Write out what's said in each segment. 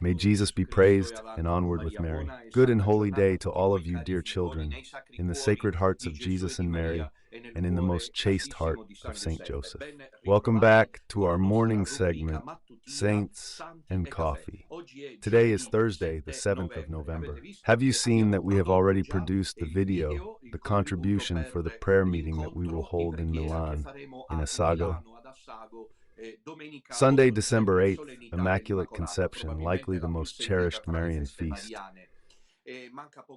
May Jesus be praised, and onward with Mary. Good and holy day to all of you, dear children, in the sacred hearts of Jesus and Mary, and in the most chaste heart of Saint Joseph. Welcome back to our morning segment, Saints and Coffee. Today is Thursday, the 7th of November. Have you seen that we have already produced the video, the contribution for the prayer meeting that we will hold in Milan, in Assago? Sunday, December 8th, Immaculate Conception, likely the most cherished Marian feast.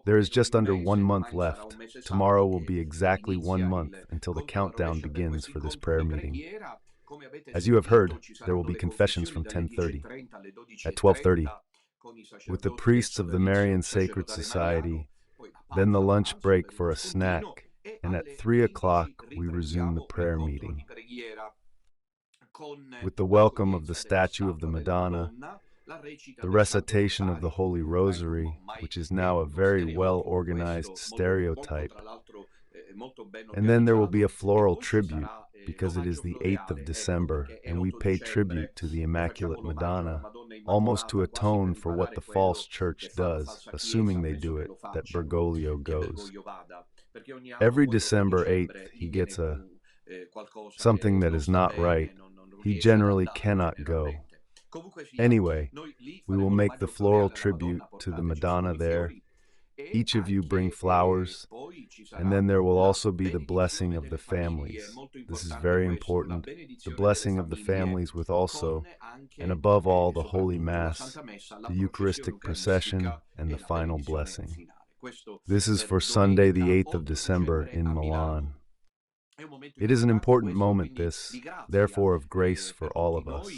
There is just under 1 month left. Tomorrow will be exactly 1 month until the countdown begins for this prayer meeting. As you have heard, there will be confessions from 10:30. At 12:30, with the priests of the Marian Sacred Society, then the lunch break for a snack, and at 3 o'clock we resume the prayer meeting. With the welcome of the statue of the Madonna, the recitation of the Holy Rosary, which is now a very well-organized stereotype, and then there will be a floral tribute, because it is the 8th of December, and we pay tribute to the Immaculate Madonna, almost to atone for what the false church does, assuming they do it, that Bergoglio goes. Every December 8th, he gets something that is not right. He generally cannot go. Anyway, we will make the floral tribute to the Madonna there. Each of you bring flowers, and then there will also be the blessing of the families. This is very important. The blessing of the families with also, and above all, the Holy Mass, the Eucharistic procession, and the final blessing. This is for Sunday, the 8th of December in Milan. It is an important moment, this, therefore of grace for all of us.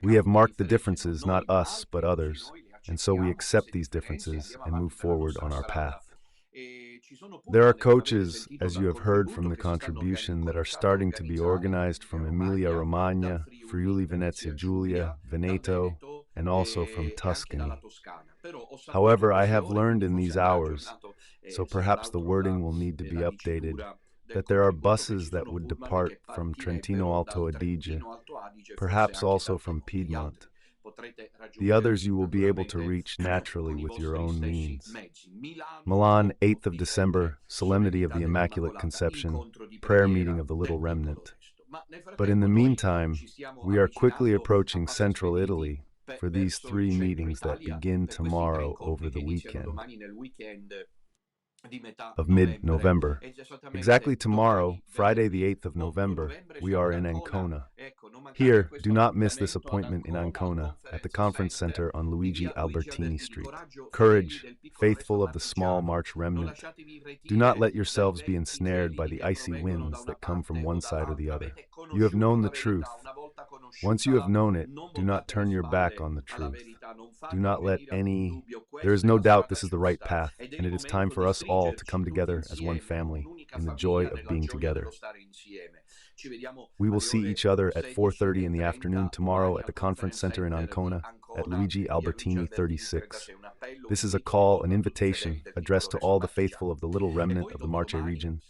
We have marked the differences, not us, but others, and so we accept these differences and move forward on our path. There are coaches, as you have heard from the contribution, that are starting to be organized from Emilia-Romagna, Friuli Venezia Giulia, Veneto, and also from Tuscany. However, I have learned in these hours, so perhaps the wording will need to be updated, that there are buses that would depart from Trentino Alto Adige, perhaps also from Piedmont. The others you will be able to reach naturally with your own means. Milan, 8th of December, Solemnity of the Immaculate Conception, prayer meeting of the Little Remnant. But in the meantime, we are quickly approaching Central Italy for these 3 meetings that begin tomorrow over the weekend of mid-November. Exactly tomorrow, Friday the 8th of November, we are in Ancona. Here, do not miss this appointment in Ancona, at the Conference Center on Luigi Albertini Street. Courage, faithful of the small March remnant. Do not let yourselves be ensnared by the icy winds that come from one side or the other. You have known the truth. Once you have known it, do not turn your back on the truth. Do not let There is no doubt this is the right path, and it is time for us all to come together as one family, in the joy of being together. We will see each other at 4:30 in the afternoon tomorrow at the Conference Center in Ancona, at Luigi Albertini 36. This is a call, an invitation, addressed to all the faithful of the Little Remnant of the Marche region.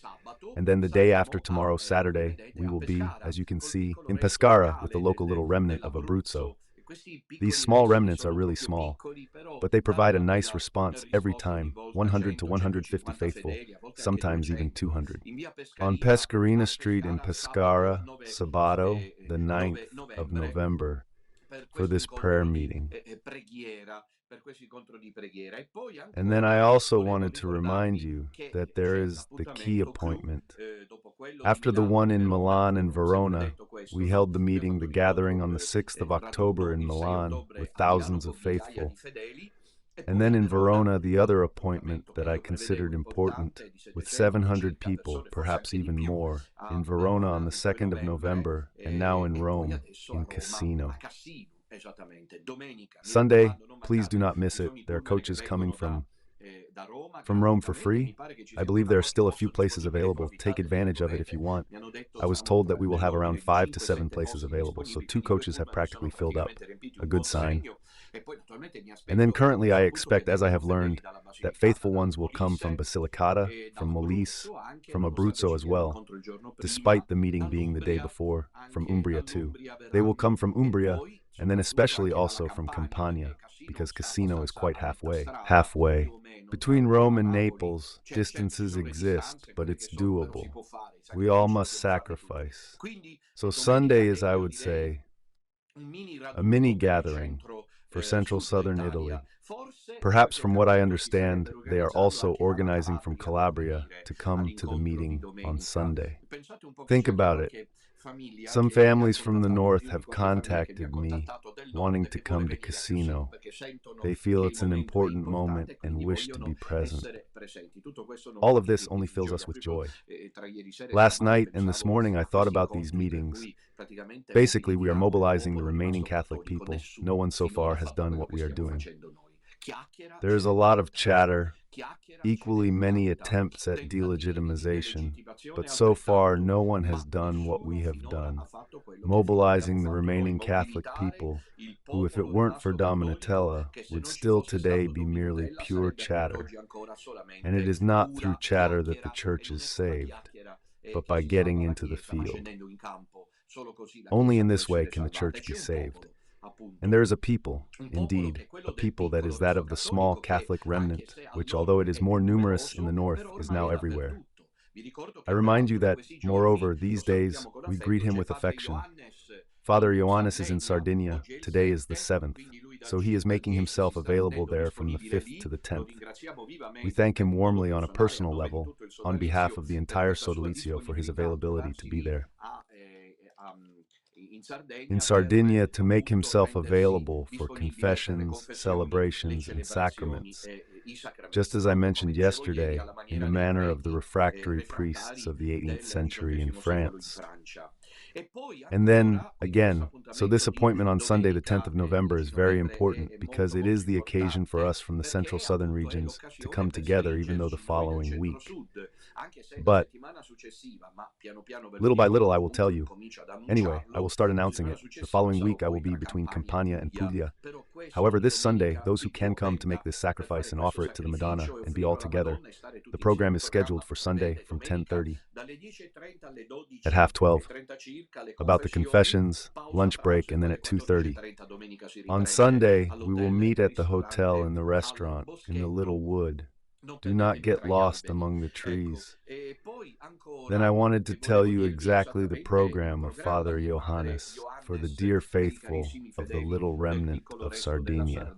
And then the day after tomorrow, Saturday, we will be, as you can see, in Pescara with the local Little Remnant of Abruzzo. These small remnants are really small, but they provide a nice response every time, 100 to 150 faithful, sometimes even 200. On Pescarina Street in Pescara, Sabato, the 9th of November, for this prayer meeting. And then I also wanted to remind you that there is the key appointment. After the one in Milan and Verona, we held the meeting, the gathering on the 6th of October in Milan with thousands of faithful. And then in Verona, the other appointment that I considered important, with 700 people, perhaps even more, in Verona on the 2nd of November, and now in Rome, in Cassino. Sunday, please do not miss it. There are coaches coming from Rome for free. I believe there are still a few places available. Take advantage of it if you want. I was told that we will have around 5 to 7 places available, so 2 coaches have practically filled up. A good sign. And then currently I expect, as I have learned, that faithful ones will come from Basilicata, from Molise, from Abruzzo as well, despite the meeting being the day before, from Umbria too. They will come from Umbria, and then especially also from Campania, because Cassino is quite halfway. Halfway. Between Rome and Naples, distances exist, but it's doable. We all must sacrifice. So Sunday is, I would say, a mini gathering for central southern Italy. Perhaps from what I understand, they are also organizing from Calabria to come to the meeting on Sunday. Think about it. Some families from the north have contacted me wanting to come to Cassino. They feel it's an important moment and wish to be present. All of this only fills us with joy. Last night and this morning I thought about these meetings. Basically, we are mobilizing the remaining Catholic people. No one so far has done what we are doing. There is a lot of chatter, equally many attempts at delegitimization, but so far no one has done what we have done, mobilizing the remaining Catholic people, who, if it weren't for Dominatella, would still today be merely pure chatter. And it is not through chatter that the Church is saved, but by getting into the field. Only in this way can the Church be saved. And there is a people, indeed, a people that is that of the small Catholic remnant, which, although it is more numerous in the north, is now everywhere. I remind you that, moreover, these days we greet him with affection. Father Ioannis is in Sardinia. Today is the 7th, so he is making himself available there from the 5th to the 10th. We thank him warmly on a personal level, on behalf of the entire Sodalizio, for his availability to be there. In Sardinia, to make himself available for confessions, celebrations, and sacraments, just as I mentioned yesterday, in the manner of the refractory priests of the 18th century in France. And then, again, so this appointment on Sunday the 10th of November is very important because it is the occasion for us from the central southern regions to come together, even though the following week. But little by little I will tell you. Anyway, I will start announcing it. The following week I will be between Campania and Puglia. However, this Sunday, those who can come to make this sacrifice and offer it to the Madonna and be all together, the program is scheduled for Sunday from 10:30 at 11:30, about the confessions, lunch break, and then at 2:30. On Sunday, we will meet at the hotel in the restaurant in the Little Wood. Do not get lost among the trees. Then I wanted to tell you exactly the program of Father Ioannis for the dear faithful of the little remnant of Sardinia.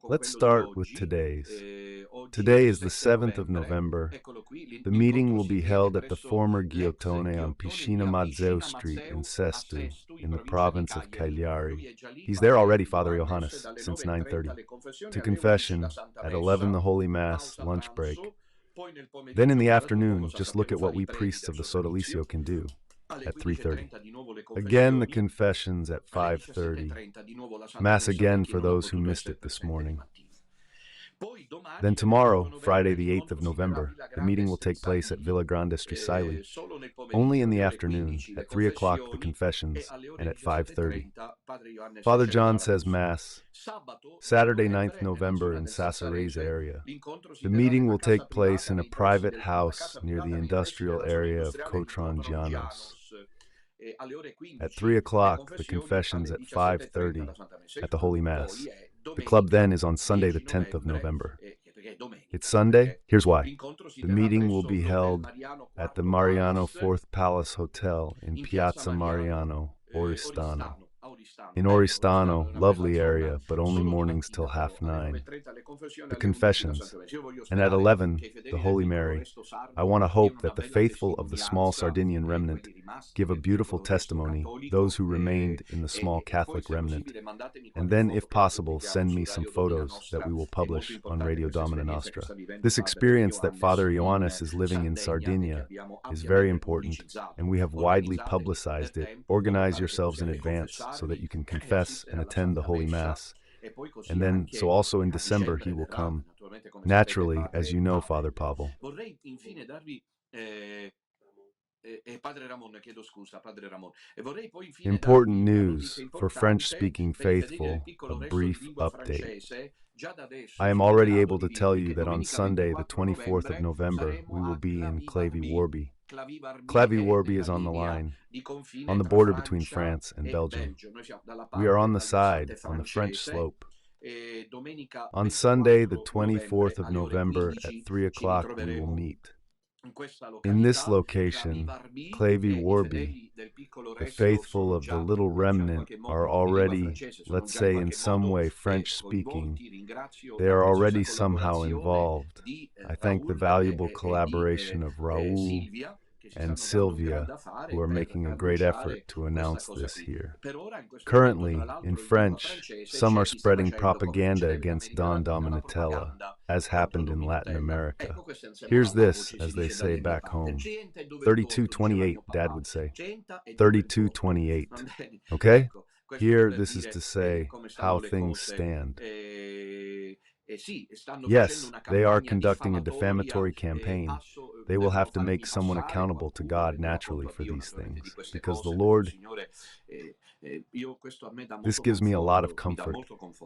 Let's start with today's. Today is the 7th of November. The meeting will be held at the former Ghiotone on Piscina Mazzeo Street in Sesto, in the province of Cagliari. He's there already, Father Ioannis, since 9:30. To confession, at 11 the Holy Mass, lunch break. Then in the afternoon, just look at what we priests of the Sodalizio can do. At 3:30. Again the confessions at 5:30. Mass again for those who missed it this morning. Then tomorrow, Friday the 8th of November, the meeting will take place at Villa Grande Striscali. Only in the afternoon, at 3 o'clock the confessions, and at 5:30. Father John says Mass. Saturday 9th November in Sassarese area. The meeting will take place in a private house near the industrial area of Cotrangianos. At 3 o'clock, the confessions at 5:30 at the Holy Mass. The club then is on Sunday the 10th of November. It's Sunday? Here's why. The meeting will be held at the Mariano Fourth Palace Hotel in Piazza Mariano, Oristano. In Oristano, lovely area, but only mornings till 9:30. The confessions. And at 11, the Holy Mary. I want to hope that the faithful of the small Sardinian remnant give a beautiful testimony, those who remained in the small Catholic remnant. And then, if possible, send me some photos that we will publish on Radio Domina Nostra. This experience that Father Ioannis is living in Sardinia is very important, and we have widely publicized it. Organize yourselves in advance so that you can confess and attend the Holy Mass. And then, so also in December he will come. Naturally, as you know, Father Pavel. Important news for French-speaking faithful, a brief update. I am already able to tell you that on Sunday, the 24th of November, we will be in Clavey Warby. Clavi Warby is on the line, on the border between France and Belgium. We are on the side, on the French slope. On Sunday, the 24th of November at 3 o'clock, we will meet. In this location, Clavi Warby, the faithful of the little remnant are already, let's say in some way French-speaking. They are already somehow involved. I thank the valuable collaboration of Raoul and Sylvia, who are making a great effort to announce this here. Currently, in French, some are spreading propaganda against Don Dominatella, as happened in Latin America. Here's this, as they say back home. 3228, Dad would say. 3228. Okay? Here, this is to say how things stand. Yes, they are conducting a defamatory campaign. They will have to make someone accountable to God naturally for these things, because the Lord... This gives me a lot of comfort.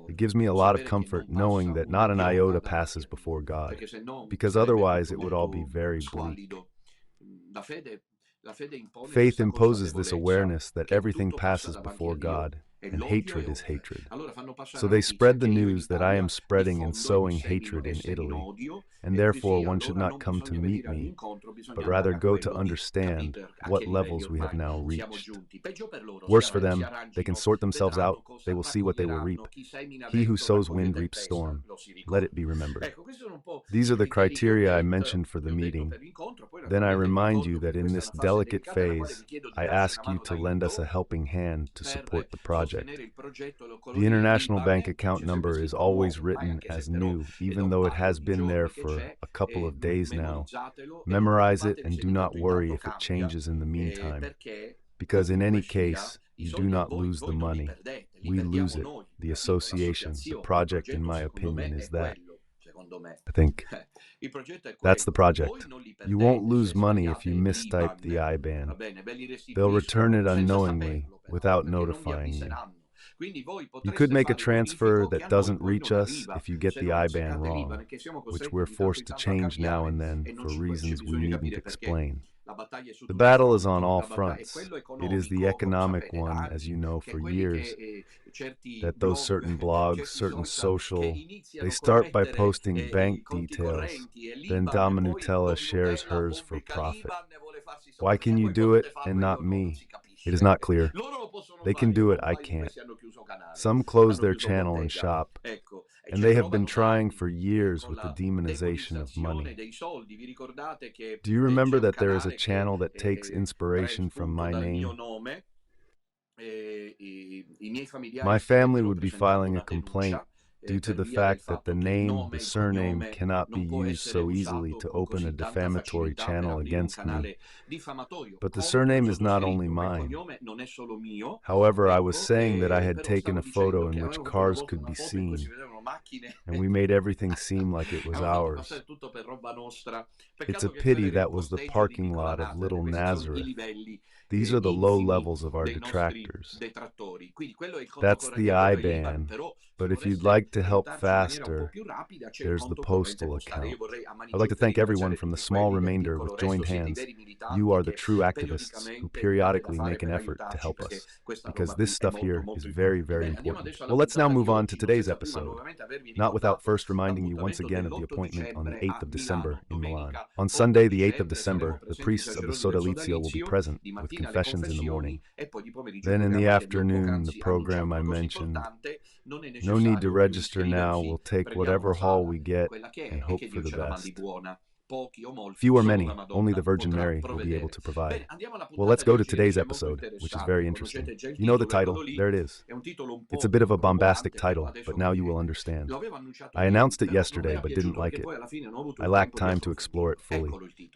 It gives me a lot of comfort knowing that not an iota passes before God, because otherwise it would all be very bleak. Faith imposes this awareness that everything passes before God, and hatred is hatred. So they spread the news that I am spreading and sowing hatred in Italy, and therefore one should not come to meet me, but rather go to understand what levels we have now reached. Worse for them, they can sort themselves out, they will see what they will reap. He who sows wind reaps storm. Let it be remembered. These are the criteria I mentioned for the meeting. Then I remind you that in this delicate phase, I ask you to lend us a helping hand to support the project. The international bank account number is always written as new, even though it has been there for a couple of days now. Memorize it and do not worry if it changes in the meantime, because in any case, you do not lose the money. We lose it. The association, the project, in my opinion, is that. I think that's the project. You won't lose money if you mistype the IBAN. They'll return it unknowingly, without notifying you. You could make a transfer that doesn't reach us if you get the IBAN wrong, which we're forced to change now and then for reasons we needn't explain. The battle is on all fronts. It is the economic one, as you know, for years, that those certain blogs, certain social, they start by posting bank details, then Dominutella shares hers for profit. Why can you do it and not me? It is not clear. They can do it, I can't. Some close their channel and shop, and they have been trying for years with the demonization of money. Do you remember that there is a channel that takes inspiration from my name? My family would be filing a complaint due to the fact that the name, the surname, cannot be used so easily to open a defamatory channel against me. But the surname is not only mine. However, I was saying that I had taken a photo in which cars could be seen, and we made everything seem like it was ours. It's a pity that was the parking lot of Little Nazareth. These are the low levels of our detractors. That's the IBAN, but if you'd like to help faster, there's the postal account. I'd like to thank everyone from the small remainder with joined hands. You are the true activists who periodically make an effort to help us, because this stuff here is very, very important. Well, let's now move on to today's episode, not without first reminding you once again of the appointment on the 8th of December in Milan. On Sunday, the 8th of December, the priests of the Sodalizio will be present with confessions in the morning. Then in the afternoon, the program I mentioned. No need to register now. We'll take whatever hall we get and hope for the best. Few or many, only the Virgin Mary will be able to provide. Well, let's go to today's episode, which is very interesting. You know the title, there it is. It's a bit of a bombastic title, but now you will understand. I announced it yesterday, but didn't like it. I lacked time to explore it fully.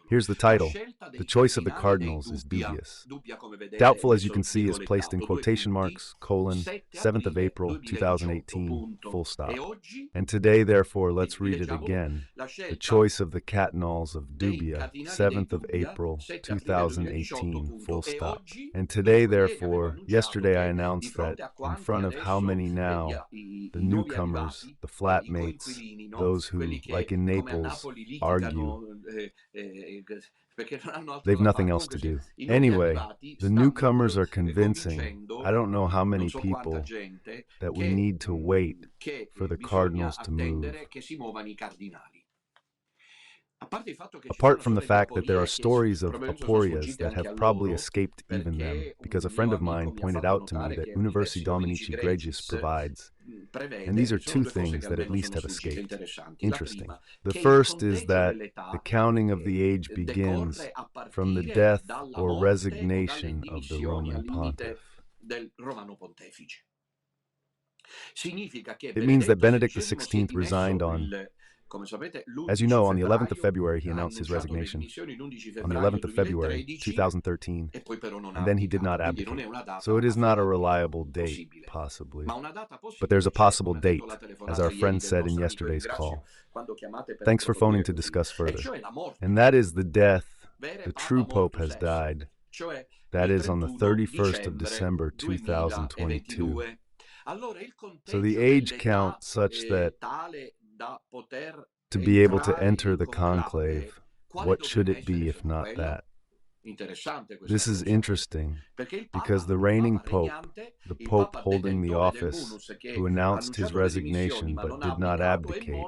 Here's the title. The choice of the cardinals is dubious. Doubtful, as you can see, is placed in quotation marks, colon, 7th of April, 2018, full stop. And today, therefore, let's read it again. The choice of the cardinals Cardinals of Dubia, 7th of April, 2018, full stop. And today, therefore, yesterday I announced that in front of how many now, the newcomers, the flatmates, those who, like in Naples, argue, they've nothing else to do. Anyway, the newcomers are convincing, I don't know how many people, that we need to wait for the Cardinals to move. Apart from the fact that there are stories of aporias that have probably escaped even them, because a friend of mine pointed out to me that Universi Dominici Gregis provides, and these are two things that at least have escaped. Interesting. The first is that the counting of the age begins from the death or resignation of the Roman pontiff. It means that Benedict XVI resigned on, as you know, on the 11th of February, he announced his resignation. On the 11th of February, 2013, and then he did not abdicate. So it is not a reliable date, possibly. But there's a possible date, as our friend said in yesterday's call. Thanks for phoning to discuss further. And that is the death. The true Pope has died. That is on the 31st of December, 2022. So the age count such that to be able to enter the conclave, what should it be if not that? This is interesting because the reigning Pope, the Pope holding the office, who announced his resignation but did not abdicate,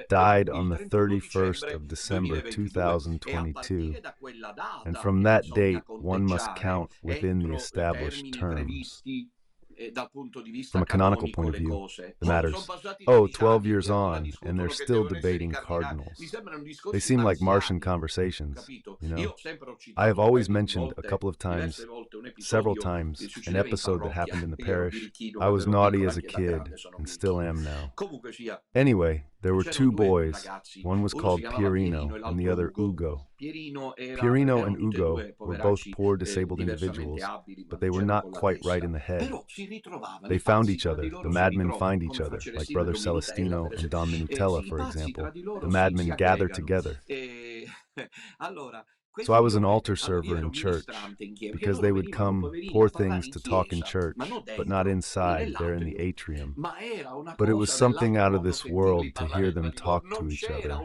died on the 31st of December 2022, and from that date one must count within the established terms. From a canonical point of view, the matters, 12 years on, and they're still debating cardinals. They seem like Martian conversations, you know. I have always mentioned a couple of times, several times, an episode that happened in the parish. I was naughty as a kid, and still am now. Anyway, there were two boys. One was called Pierino, and the other Ugo. Pierino and Ugo were both poor disabled individuals, but they were not quite right in the head. They found each other. The madmen find each other, like Brother Celestino and Don Minutella, for example. The madmen gather together. So I was an altar server in church, because they would come, poor things, to talk in church, but not inside, there in the atrium. But it was something out of this world to hear them talk to each other.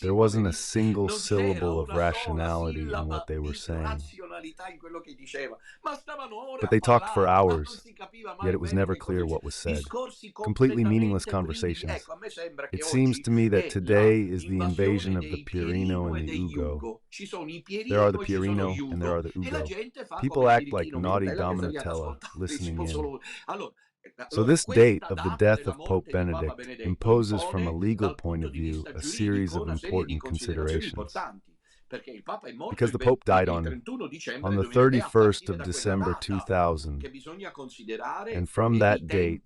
There wasn't a single syllable of rationality in what they were saying. But they talked for hours, yet it was never clear what was said. Completely meaningless conversations. It seems to me that today is the invasion of the Pierino and the Ugo. There are the Pierino and there are the Ugo. People act like naughty Dominatella listening in. So this date of the death of Pope Benedict imposes from a legal point of view a series of important considerations. Because the Pope died on the 31st of December 2000, and from that date,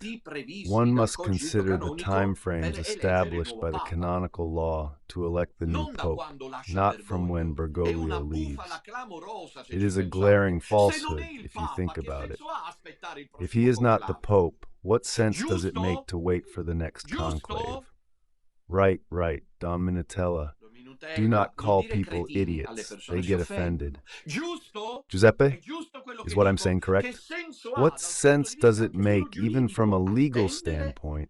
one must consider the time frames established by the canonical law to elect the new Pope, not from when Bergoglio leaves. It is a glaring falsehood if you think about it. If he is not the Pope, what sense does it make to wait for the next conclave? Right, Don Minutella. Do not call people idiots. They get offended. Giuseppe, is what I'm saying correct? What sense does it make, even from a legal standpoint,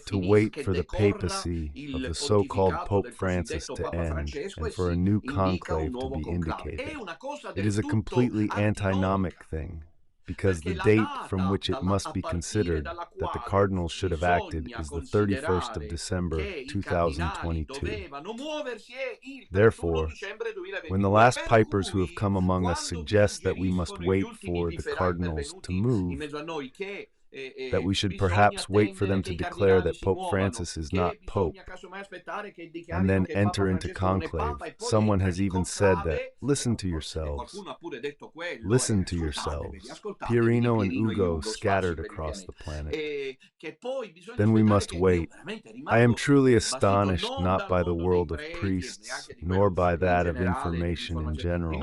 to wait for the papacy of the so-called Pope Francis to end and for a new conclave to be indicated? It is a completely antinomic thing, because the date from which it must be considered that the cardinals should have acted is the 31st of December 2022. Therefore, when the last pipers who have come among us suggest that we must wait for the cardinals to move, that we should perhaps wait for them to declare that Pope Francis is not Pope, and then enter into conclave. Someone has even said that, listen to yourselves. Listen to yourselves. Pierino and Ugo scattered across the planet. Then we must wait. I am truly astonished not by the world of priests, nor by that of information in general,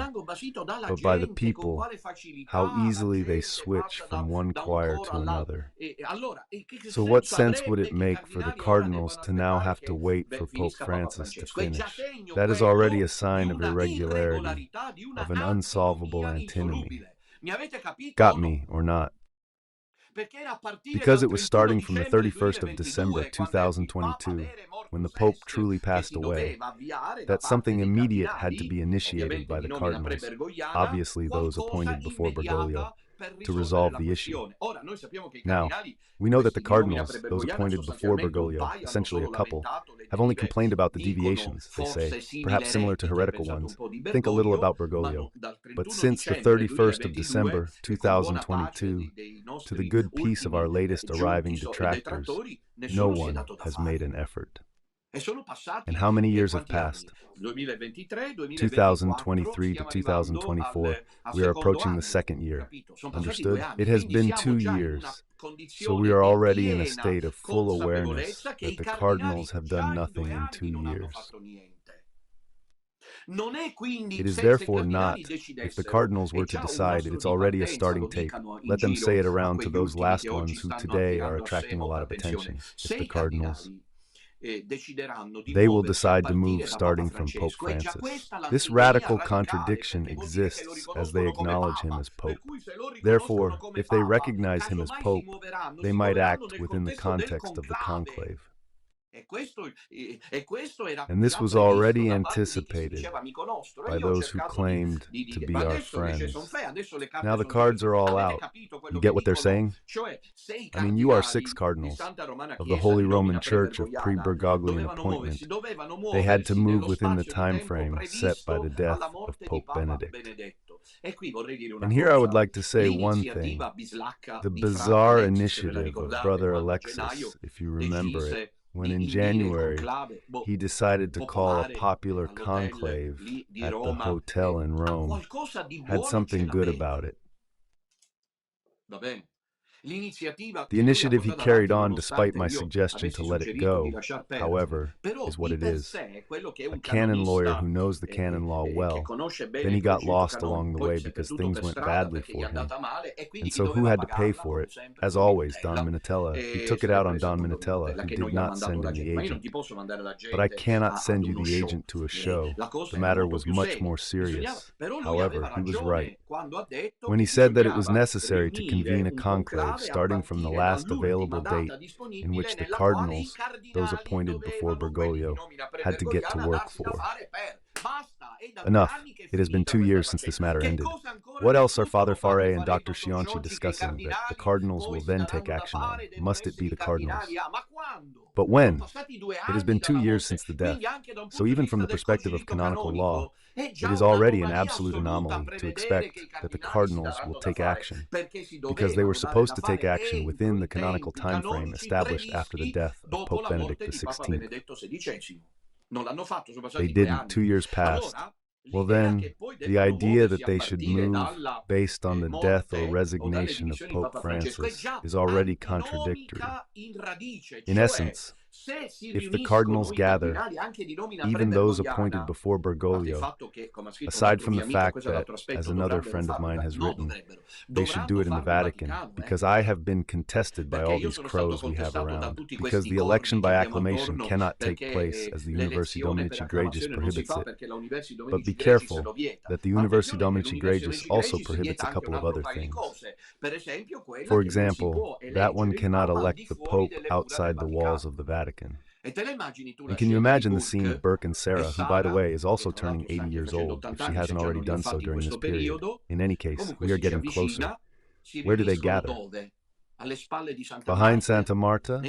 but by the people, how easily they switch from one choir to another. another. So what sense would it make for the cardinals to now have to wait for Pope Francis to finish? That is already a sign of irregularity, of an unsolvable antinomy. Got me, or not? Because it was starting from the 31st of December 2022, when the Pope truly passed away, that something immediate had to be initiated by the cardinals, obviously those appointed before Bergoglio, to resolve the issue. Now, we know that the cardinals, those appointed before Bergoglio, essentially a couple, have only complained about the deviations, they say, perhaps similar to heretical ones. Think a little about Bergoglio. But since the 31st of December 2022, to the good peace of our latest arriving detractors, no one has made an effort. And how many years have passed? 2023 to 2024, we are approaching the second year. Understood? It has been 2 years. So we are already in a state of full awareness that the cardinals have done nothing in 2 years. It is therefore not, if the cardinals were to decide it, it's already a starting tape. Let them say it around to those last ones who today are attracting a lot of attention. If the cardinals, they will decide to move starting from Pope Francis. This radical contradiction exists as they acknowledge him as Pope. Therefore, if they recognize him as Pope, they might act within the context of the conclave. And this was already anticipated by those who claimed to be our friends. Now the cards are all out. You get what they're saying? I mean, you are 6 cardinals of the Holy Roman Church of pre-Bergoglian appointment. They had to move within the time frame set by the death of Pope Benedict. And here I would like to say one thing. The bizarre initiative of Brother Alexis, if you remember it, when in January he decided to call a popular conclave at the hotel in Rome, had something good about it. The initiative he carried on despite my suggestion to let it go, however, is what it is. A canon lawyer who knows the canon law well, then he got lost along the way because things went badly for him. And so who had to pay for it? As always, Don Minutella. He took it out on Don Minutella, who did not send him the agent. But I cannot send you the agent to a show. The matter was much more serious. However, he was right when he said that it was necessary to convene a conclave starting from the last available date in which the cardinals, those appointed before Bergoglio, had to get to work for. Enough. It has been 2 years since this matter ended. What else are Father Faré and Dr. Scianci discussing that the cardinals will then take action on? Must it be the cardinals? But when? It has been 2 years since the death. So even from the perspective of canonical law, it is already an absolute anomaly to expect that the cardinals will take action, because they were supposed to take action within the canonical time frame established after the death of Pope Benedict XVI. They didn't. 2 years passed. Well then, the idea that they should move based on the death or resignation of Pope Francis is already contradictory. In essence, if the cardinals gather, even those appointed before Bergoglio, aside from the fact that, as another friend of mine has written, they should do it in the Vatican, because I have been contested by all these crows we have around, because the election by acclamation cannot take place as the Universi Dominici Gregis prohibits it. But be careful that the Universi Dominici Gregis also prohibits a couple of other things. For example, that one cannot elect the Pope outside the walls of the Vatican. And can you imagine the scene of Burke and Sarah, who, by the way, is also turning 80 years old, if she hasn't already done so during this period? In any case, we are getting closer. Where do they gather? Behind Santa Marta?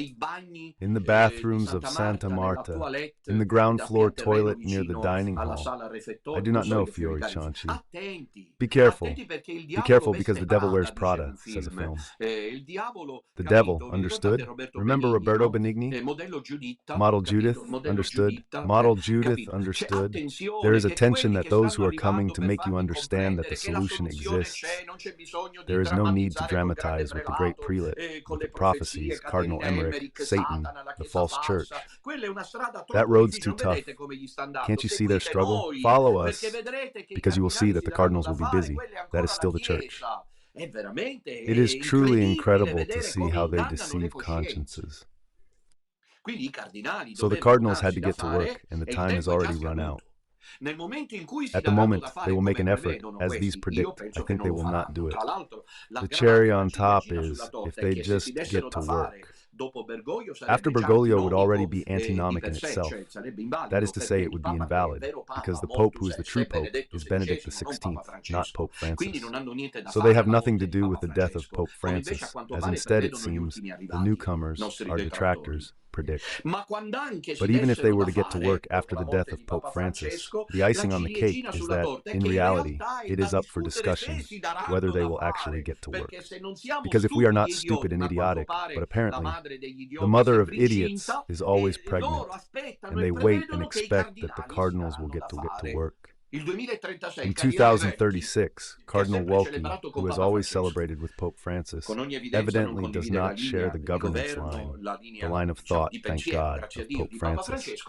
In the bathrooms of Santa Marta? In the ground floor toilet near the dining hall? I do not know, Fiore Cianci. Be careful. Be careful, because the devil wears Prada, says a film. The devil, understood? Remember Roberto Benigni? Model Judith, understood? Model Judith, understood? There is a tension that those who are coming to make you understand that the solution exists. There is no need to dramatize with the great prelate, with the prophecies, Cardinal Emmerich, Satan, the false church. That road's too tough. Can't you see their struggle? Follow us, because you will see that the cardinals will be busy. That is still the church. It is truly incredible to see how they deceive consciences. So the cardinals had to get to work, and the time has already run out. At the moment, they will make an effort, as these predict. I think they will not do it. The cherry on top is if they just get to work. After Bergoglio would already be antinomic in itself. That is to say, it would be invalid, because the Pope who is the true Pope is Benedict XVI, not Pope Francis. So they have nothing to do with the death of Pope Francis, as instead it seems the newcomers, our detractors, predict. But even if they were to get to work after the death of Pope Francis, the icing on the cake is that, in reality, it is up for discussion whether they will actually get to work. Because if we are not stupid and idiotic, but apparently, the mother of idiots is always pregnant, and they wait and expect that the cardinals will get to work. In 2036, Cardinal Wolsey, who has always celebrated with Pope Francis, evidently does not share the governance line, the line of thought, thank God, of Pope Francis.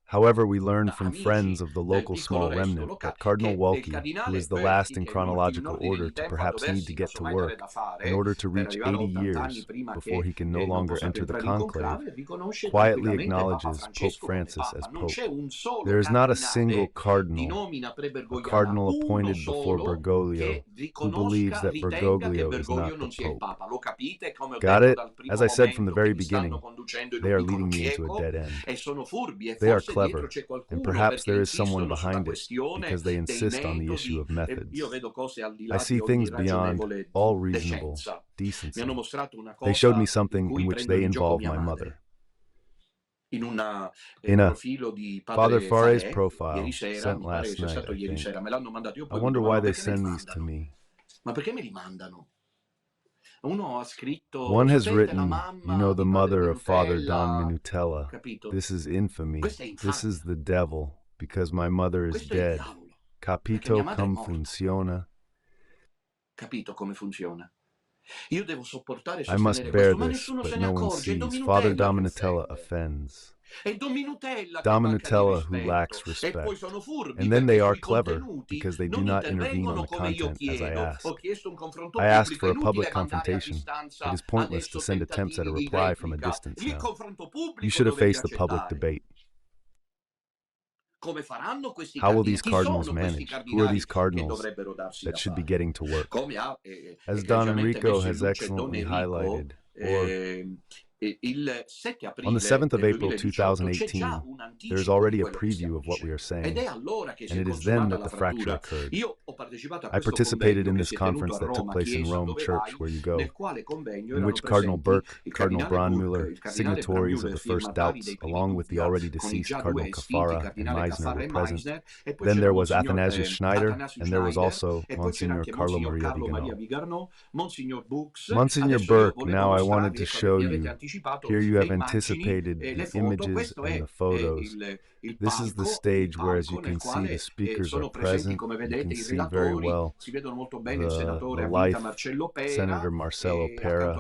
However, we learn from friends of the local small remnant that Cardinal Wolsey, who is the last in chronological order to perhaps need to get to work in order to reach 80 years before he can no longer enter the conclave, quietly acknowledges Pope Francis as Pope. There is not a single cardinal, a cardinal appointed before Bergoglio, who believes that Bergoglio is not the Pope. Got it? As I said from the very beginning, they are leading me into a dead end. They are clever, and perhaps there is someone behind it, because they insist on the issue of methods. I see things beyond all reasonable decency. They showed me something in which they involved my mother. In a Father Fare's profile sent last night, I think. I wonder why they send these to me. One has written, you know, the mother of Father Don Minutella. This is infamy. This is the devil, because my mother is dead. Capito come funziona? I must bear this, but no one sees. Father Dominatella offends. Dominatella who lacks respect. And then they are clever, because they do not intervene on the content as I asked. I asked for a public confrontation. It is pointless to send attempts at a reply from a distance now. You should have faced the public debate. How will these cardinals manage? Who are these cardinals that should be getting to work? As Don Enrico has excellently highlighted, on the 7th of April 2018, there is already a preview of what we are saying, and it is then that the fracture occurred. I participated in this conference that took place in Rome Church, where you go, in which Cardinal Burke, Cardinal Braunmüller, signatories of the first doubts, along with the already deceased Cardinal Caffarra and Meissner were present. Then there was Athanasius Schneider, and there was also Monsignor Carlo Maria Vigano. Monsignor Burke, now I wanted to show you. Here you have anticipated the images and the photos. This is the stage where, as you can see, the speakers are present. You can see very well the life, Senator Marcello Pera,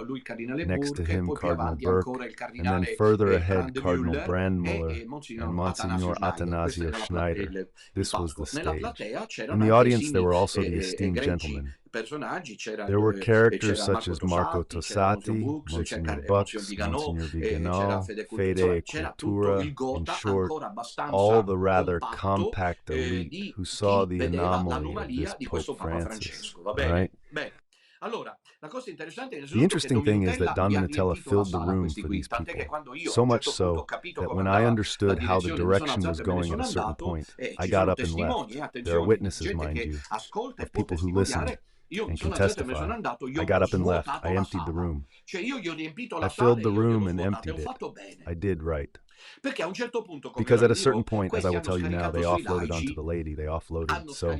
next to him Cardinal Burke, and then further ahead Cardinal Brandmüller and Monsignor Athanasio Schneider. This was the stage. In the audience there were also the esteemed gentlemen. There were characters such as Marco Tossati, Monsignor Bucks, Monsignor Vigano, Fede e Cultura, in short, all the rather compact elite who saw the anomaly of this Pope Francis, right? The interesting thing is that Don Minutella filled the room for these people, so much so that when I understood how the direction was going at a certain point, I got up and left. There are witnesses, mind you, of people who listened and can testify. I got up and left. I emptied the room. I filled the room and emptied it. I did right. Because at a certain point, as I will tell you now, they offloaded onto the lady. They offloaded. So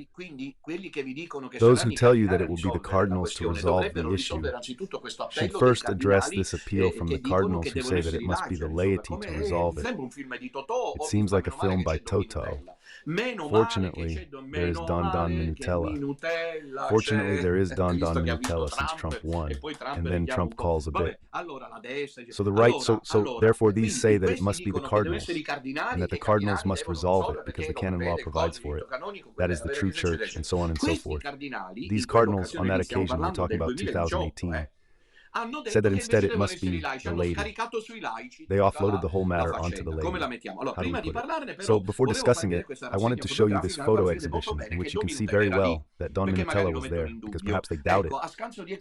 those who tell you that it will be the cardinals to resolve the issue should first address this appeal from the cardinals who say that it must be the laity to resolve it. It seems like a film by Toto. Fortunately, there is Don Minutella. Fortunately, there is Don Minutella since Trump won, and then Trump calls a bit. So the right, therefore these say that it must be the cardinals, and that the cardinals must resolve it because the canon law provides for it. That is the true church, and so on and so forth. These cardinals, on that occasion, we're talking about 2018, said that instead it must be the lady. They offloaded the whole matter onto the lady. How do we put it? So before discussing it, I wanted to show you this photo exhibition in which you can see very well that Don Minutella was there, because perhaps they doubt it.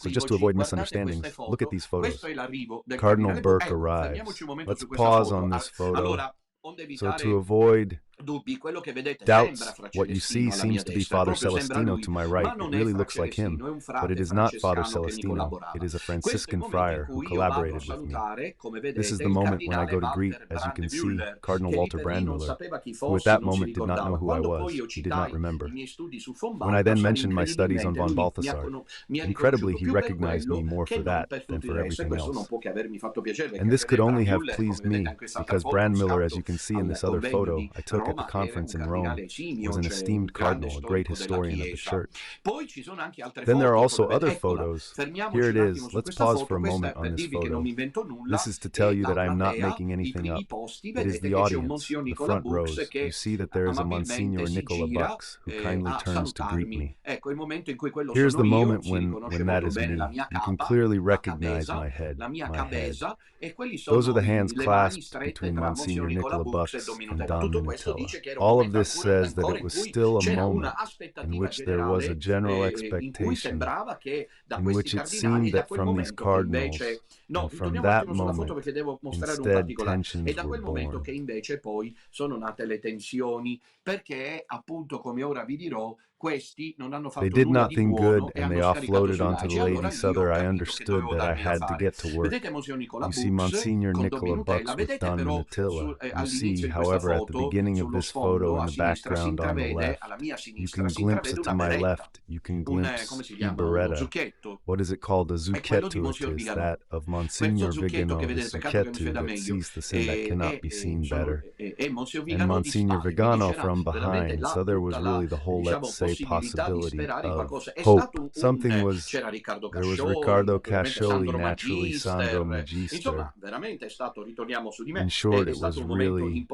So just to avoid misunderstandings, look at these photos. Cardinal Burke arrives. Let's pause on this photo. So to avoid doubts, what you see seems to be Father Celestino to my right. It really looks like him, but it is not Father Celestino. It is a Franciscan friar who collaborated with me. This is the moment when I go to greet, as you can see, Cardinal Walter Brandmüller, who at that moment did not know who I was. He did not remember. When I then mentioned my studies on von Balthasar, incredibly he recognized me more for that than for everything else. And this could only have pleased me, because Brandmüller, as you can see in this other photo I took at the conference in Rome, was an esteemed cardinal, a great historian of the church. Then there are also other photos. Here it is. Let's pause for a moment on this photo. This is to tell you that I am not making anything up. It is the audience, the front rows. You see that there is a Monsignor Nicola Bux, who kindly turns to greet me. Here's the moment when that is me. You can clearly recognize my head. Those are the hands clasped between Monsignor Nicola Bux and Don Minutella. All of this says that it was still a moment in which there was a general expectation, in which it seemed that from these cardinals, and from that moment, instead tensions were born. They did nothing good, and they offloaded onto the Lady Souther. I understood that I had to get to work. You see Monsignor Nicola Bux with Don Minutella. You see, however, at the beginning of this photo in the background on the left, you can glimpse it to my left, you can glimpse a beretta. What is it called? A zucchetto. It is that of Monsignor Vigano, the zucchetto that sees the sin that cannot be seen better. And Monsignor Vigano from behind, so there was really the whole, let's say, possibility of hope. Something was, there was Riccardo Cascioli, naturally Sandro Magister. In short, it was really,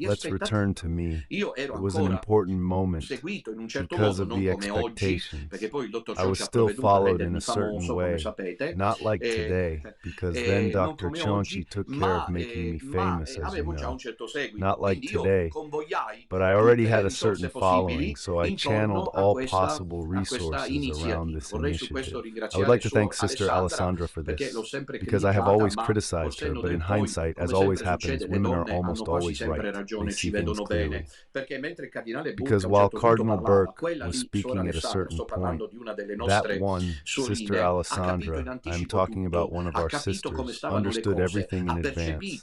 let's return to me. It was an important moment because of the expectations. I was still followed in a certain way, not like today, because then Dr. Cianci took care of making me famous, as you know. Not like today, but I already had a certain following, so I channeled all possible resources around this initiative. I would like to thank Sister Alessandra for this, because I have always criticized her, but in hindsight, as always happens, women are almost always right. They see things clearly. Because while Cardinal Burke was speaking at a certain point, that one, Sister Alessandra, I'm talking about one of our sisters, understood everything in advance.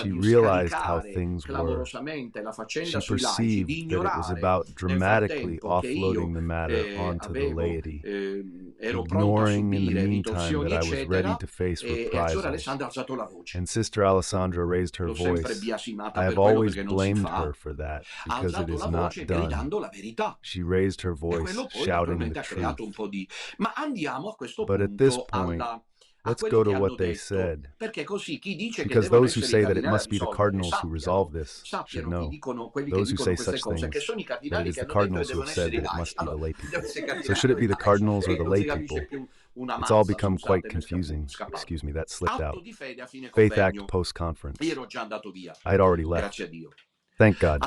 She realized how things were. She perceived that it was about dramatically offloading the matter onto the laity, ignoring in the meantime that I was ready to face reprisals. And Sister Alessandra raised her voice. I have always blamed her for that, because it is not done. She raised her voice, shouting the truth. But at this point, let's go to what they said, because those who say that it must be the cardinals who resolve this should know. Those who say such things, that it is the cardinals who have said that it must be the lay people. So should it be the cardinals or the lay people? It's all become quite confusing. Excuse me, that slipped out. Faith Act post-conference. I had already left. Thank God.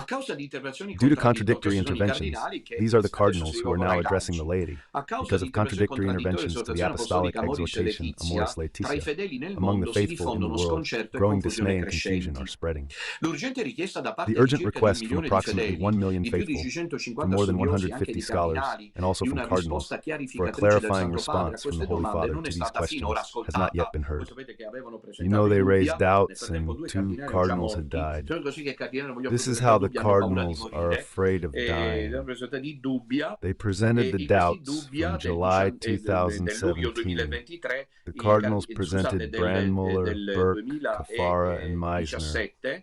Due to contradictory interventions, these are the cardinals who are now addressing the laity. Because of contradictory interventions to the apostolic exhortation, Amoris Laetitia, among the faithful in the world, growing dismay and confusion are spreading. The urgent request from approximately 1 million faithful, from more than 150 scholars, and also from cardinals, for a clarifying response from the Holy Father to these questions has not yet been heard. You know they raised doubts, and 2 cardinals had died. This is how the cardinals are afraid of dying. They presented the doubts from July 2017. The cardinals presented Brandmüller, Burke, Caffarra, and Meissner.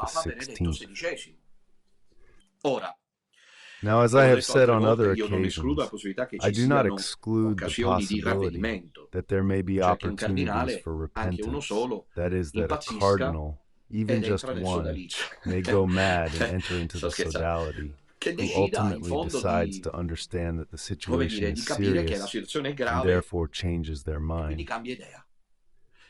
Papa Benedetto XVI. XVI. Ora, Now, as I come ho have detto said altre on volte, other io non escludo la occasions, possibilità che I ci do not siano exclude the occasioni di possibility ravvedimento, that there may be cioè che un opportunities cardinale, for anche uno repentance. solo, That is, that a impazzisca cardinal, even ed just entra nel one, sodalizio. may go mad and enter into Sto the scherzando. sodality, Che who decida in ultimately fondo decides di, to understand that the come situation dire, is di capire che la serious situazione è and grave therefore changes their e quindi mind. cambia idea.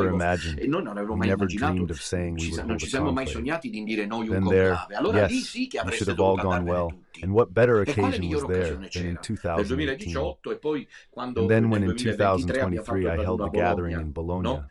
never cose. imagined, E noi non avevamo we mai never immaginato, dreamed of saying we would non hold ci a siamo mai conclave. sognati di dire noi un Then there, conclave. Allora lì yes, sì che we should avreste have all dovuto gone andare well. tutti. And what better E quale occasion was migliore there occasione than in c'era? Nel 2018? 2018 e poi And quando then nel when in 2023 abbiamo fatto 2023 il I held raduno a the gathering Bologna, in Bologna, no?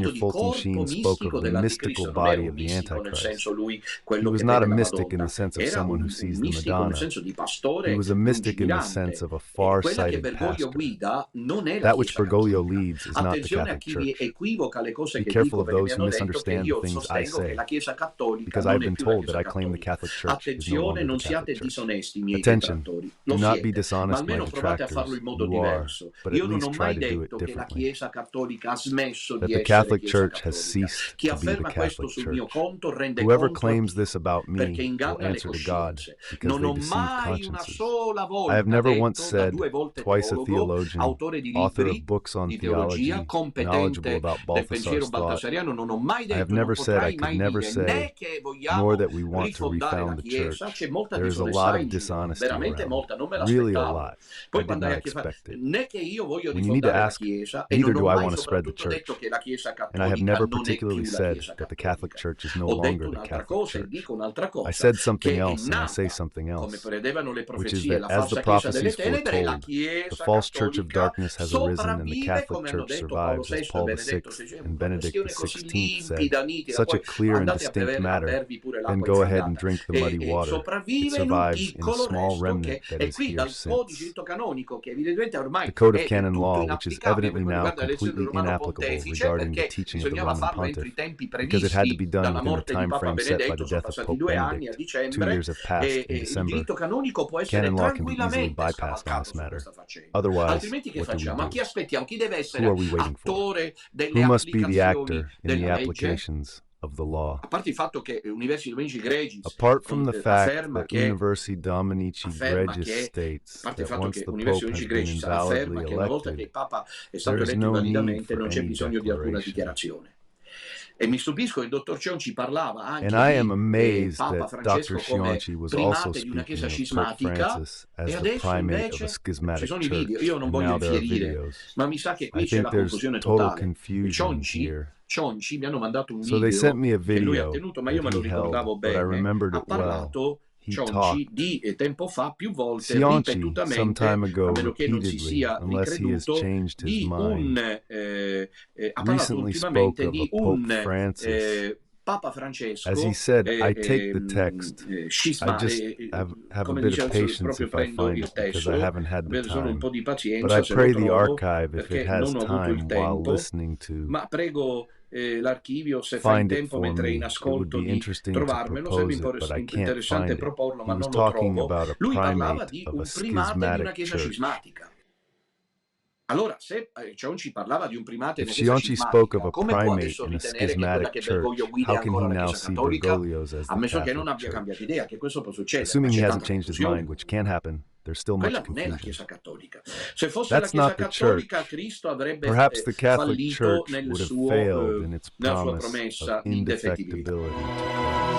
Monsignor di Fulton corpo Sheen spoke mistico of the mystical dell'anticristo, non era body un of the mistico nel Antichrist. senso lui He quello che was not vede a la mystic in the Madonna, sense of era someone who un sees the mistico nel Madonna. senso di He pastore was a mystic in the lungimirante. sense of a Quella che far-sighted Bergoglio pastor. guida non è la That which Chiesa Bergoglio Cattolica. leads is not the Attenzione a Catholic chi vi Church. equivoca le cose Be che careful dico of perché mi those who hanno detto che misunderstand the io things I sostengo che say, la Chiesa Cattolica because non I've è been più la told that Chiesa I claim the Cattolica. Catholic Church is no Attenzione, longer the non Catholic siate Church. disonesti, miei Attention, detrattori. do Lo not be siete, ma dishonest, my almeno provate a farlo detractors. in modo You are, diverso. but at Io non ho least try mai to do it detto che la differently. Chiesa Cattolica ha smesso That di the essere Catholic Chiesa Church has Cattolica. ceased Chi to be the afferma questo Catholic sul mio Church. conto rende Whoever conto a claims Dio, this about perché me will inganna le answer to God, coscienze. because Non they ho deceive mai una consciences. sola I have volta never once detto da said, 2 volte twice a teologo, theologian, autore di author of libri books on di teologia, theology, knowledgeable competente about del pensiero Balthasar's thought. baltasariano, non ho mai I have detto e non never said, I potrai could mai never dire say, né che nor vogliamo that we want to rifondare la refound the Chiesa. church. C'è molta There is a lot disonestà of in giro, dishonesty veramente around. molta. non me really a l'aspettavo. lot. I Poi did quando hai not a che fare, expect it. né che io voglio When you need to rifondare la ask, Chiesa e neither non do ho I mai want to spread the soprattutto detto church. che la Chiesa And I have cattolica never non è particularly più la said Chiesa that the Catholic cattolica. Church is no Ho detto longer the un'altra Catholic cosa e Church. dico un'altra I cosa, said something che è else, and I say nata, something come else, predevano le which is profezie, that la as the falsa Chiesa delle prophecies tenebre, la foretold, the Chiesa false church of cattolica darkness has arisen and the sopravvive, Catholic come hanno Church detto Paolo survives, as VI e Paul Benedetto VI XVI. È and una Benedict questione così XVI said. limpida, nitida, Such a poi clear and andate distinct a matter. bervi pure Then l'acqua go ahead and infangata. drink the muddy water. It Sopravvive in un survives in a piccolo small resto remnant che that è is qui here dal codice di since. diritto canonico, che evidentemente ormai The Code of è Canon tutto Law, which is inapplicabile per evidently quanto now riguarda l'elezione del completely Romano inapplicable Pontefice, regarding the perché teaching of the bisognava Roman farlo entro i pontiff, tempi because it had to previsti be done dalla within the morte di time Papa frame set by Benedetto. the Sono death of passati Pope 2 anni a Benedict. 2 dicembre years have passed in il December. diritto canonico può essere Canon law can be easily tranquillamente bypassed on scavalcato this su matter. questa faccenda. Otherwise, Altrimenti che what do we facciamo? Ma do? chi aspettiamo? Chi deve Who essere are we waiting for? attore delle Who must be the applicazioni actor in the della legge? applications of the law? A parte il fatto che Universi Dominici Gregis Apart from the fact afferma that che Universi Dominici afferma Gregis che, a states parte il that fatto once che the Universi Pope has Dominici been Gregis afferma invalidly che una volta che il elected, Papa è stato there is eletto no need invalidamente for non c'è any bisogno di alcuna declaration. dichiarazione. E mi stupisco che il dottor Cionci parlava And anche I am di amazed Papa that Dr. Francesco come Cionci was also primate di una chiesa speaking of Pope scismatica, Francis e as the adesso primate of a invece ci schismatic sono i video. Io church, non and voglio now there are infierire, videos. ma mi sa che I qui c'è think la there's confusione total totale. confusion here. Cionci mi hanno mandato un So they sent video me a che lui ha video tenuto, ma io that me lo he held, ricordavo but I bene. remembered Ha it well. parlato He Cionci talked. di tempo fa più volte Cionci, some ripetutamente, time a ago, meno che non si repeatedly, sia unless he has ricreduto, changed his di mind, ha parlato recently spoke ultimamente of di a Pope un Francis. Papa As he Francesco said, I take the text. I just have a come bit of diceva, patience proprio if I prendo find il it because I testo, haven't had the avete solo un time. po' di But I pazienza se lo pray the trovo, archive, if it perché has non ho avuto il time while tempo, listening to ma prego l'archivio, se fa in find it tempo for mentre è in me. It would ascolto, be di interesting to trovarmelo. Sarebbe propose it, but I can't interessante find it. proporlo, He ma was non lo talking trovo. about a Lui parlava primate di of a un primate di una schismatic chiesa church. cismatica. Allora, se Cionci parlava di un primate If di una chiesa Cionci spoke of cismatica, a come può primate adesso in a ritenere che quella schismatic che Bergoglio church, guida è how can ancora he la now Chiesa see Cattolica? Bergoglio's as A the meno che non Catholic abbia cambiato Church? idea, che questo può succedere, ma Assuming he c'è hasn't tanta changed his confusione. mind, which can happen, there's still much Quella non è la confusion. Chiesa Cattolica. Se fosse That's la Chiesa not the Cattolica, church. Cristo avrebbe Perhaps the Catholic fallito Church would have failed in its nella sua promise promessa of di indefettibilità. indefectibility to Christ.